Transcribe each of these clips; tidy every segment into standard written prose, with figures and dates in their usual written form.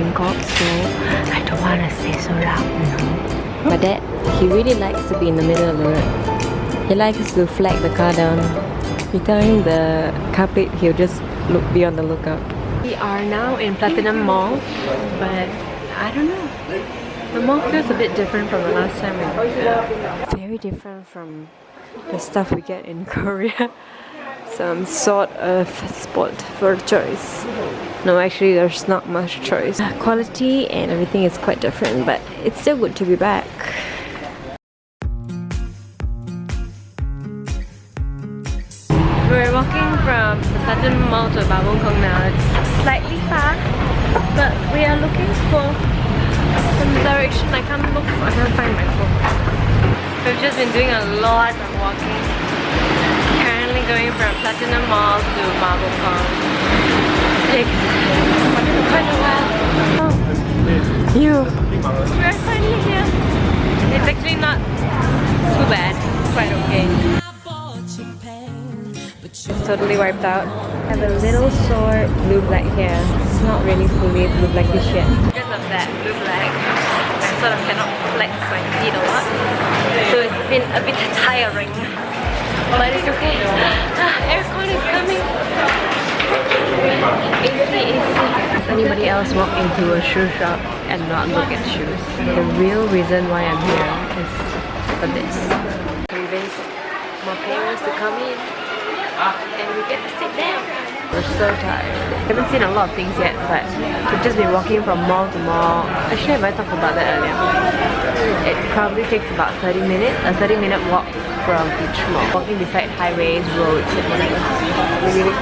Bangkok, so I don't want to stay so loud, you know. My dad, he really likes to be in the middle of the road. He likes to flag the car down. You tell him the car plate, he'll just be on the lookout. We are now in Platinum Mall, but I don't know. The mall feels a bit different from the last time we were here. Very different from the stuff we get in Korea. Some sort of spot for choice. No, actually there's not much choice. Quality and everything is quite different, but it's still good to be back. We're walking from the Platinum Mall to Bangkok now. It's slightly far, but we are looking for some direction. I can't find my phone. We've just been doing a lot of walking. Currently going from Platinum Mall to Bangkok. Takes quite a while. Oh, we're finally here. It's actually not too bad. It's quite okay. Totally wiped out. I have a little sore blue black here. It's not really fully blue blackish yet. Because of that blue black, I sort of cannot flex my feet a lot. So it's been a bit tiring. But it's okay. Aircon is coming. AC. If anybody else walk into a shoe shop and not look at shoes, the real reason why I'm here is for this. Convince more parents to come in. And we get to sit down. We're so tired. We haven't seen a lot of things yet, but we've just been walking from mall to mall. Actually, I might talk about that earlier. It probably takes about 30 minutes, a 30-minute walk from each mall. Walking beside highways, roads, and whatever. Really?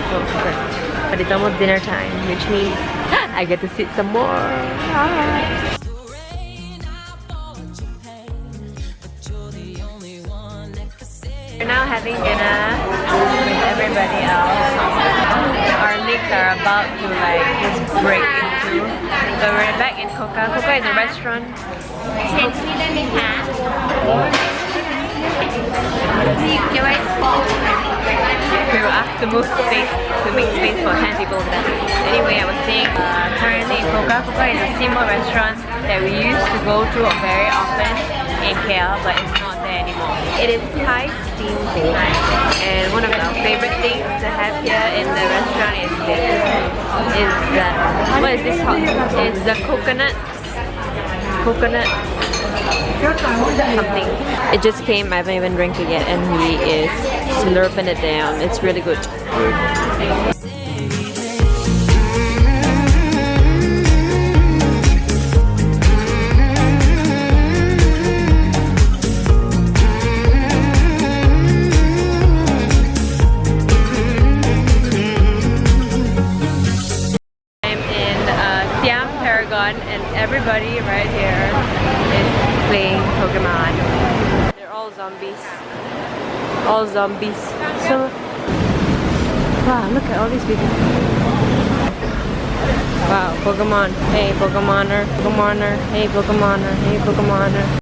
Oh, good. But it's almost dinner time, which means I get to sit some more. We're now having dinner with everybody else. Our legs are about to just break into. So we're back in Koka. Koka is a restaurant. We were asked to move space to make space for 10 people there. Anyway, I was saying currently in Koka. Koka is a Siam restaurant that we used to go to very often in KL, but it's not there anymore. It is Thai steamed fish, and one of our favorite things to have here in the restaurant is this. What is this called? It's the coconut something. It just came, I haven't even drank it yet, and he is slurping it down. It's really good. And everybody right here is playing Pokemon. They're all zombies. All zombies. So, wow, look at all these people. Wow, Pokemon. Hey, Pokemoner. Pokemoner. Hey, Pokemoner. Hey, Pokemoner.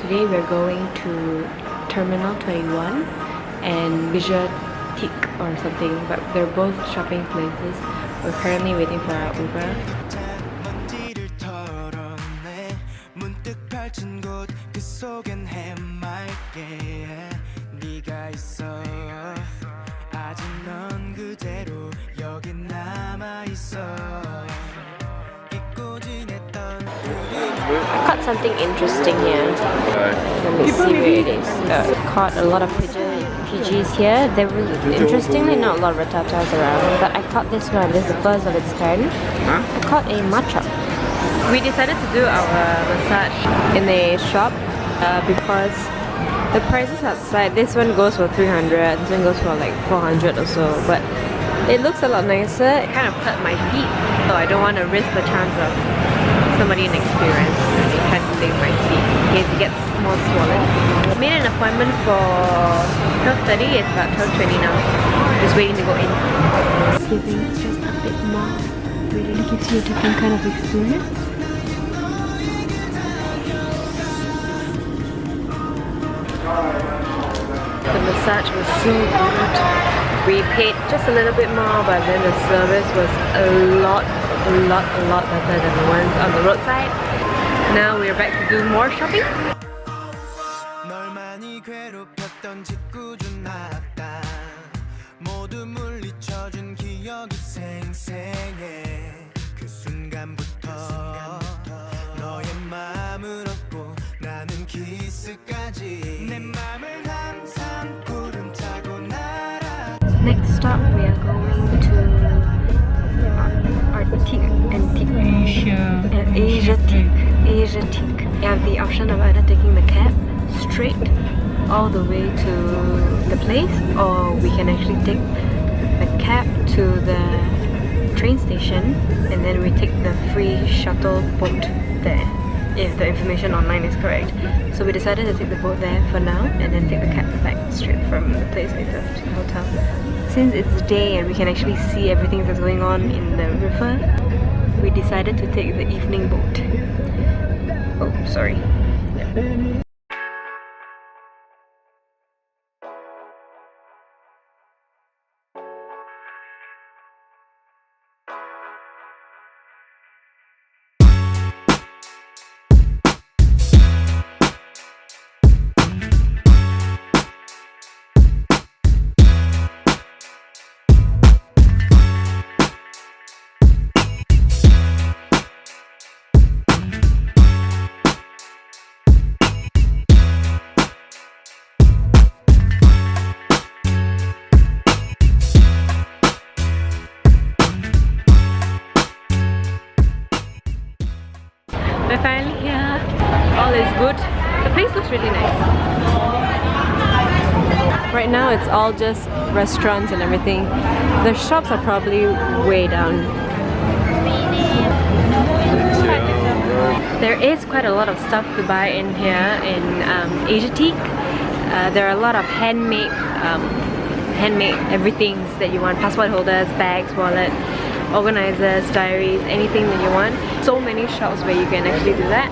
Today we're going to Terminal 21 and Asiatique or something, but they're both shopping places. We're currently waiting for our Uber. I caught something interesting here. Let me see where it is. Caught a lot of PGs here. There were interestingly not a lot of rattatas around, but I caught this one. This is the first of its kind. I caught a matcha. We decided to do our massage in a shop because the prices outside, this one goes for 300, this one goes for like 400 or so, but it looks a lot nicer. It kind of hurt my feet, so I don't want to risk the chance of somebody inexperienced handling my feet in case it gets more swollen. I made an appointment for 12:30. It's about 12:20 now. Just waiting to go in. Giving just a bit more. Really gives you a different kind of experience. massage was so good. We paid just a little bit more, but then the service was a lot better than the ones on the roadside. Now we're back to do more shopping. Next stop, we are going to Asiatique. You have the option of either taking the cab straight all the way to the place, or we can actually take the cab to the train station and then we take the free shuttle boat there, if the information online is correct. So we decided to take the boat there for now and then take the cab back straight from the place later to the hotel. Since it's day and we can actually see everything that's going on in the river, we decided to take the evening boat. Oh, sorry. Yeah. We're finally here. All is good. The place looks really nice. Right now it's all just restaurants and everything. The shops are probably way down. There is quite a lot of stuff to buy in here in Asiatique. There are a lot of handmade everything that you want. Passport holders, bags, wallet, organizers, diaries, anything that you want. So many shops where you can actually do that.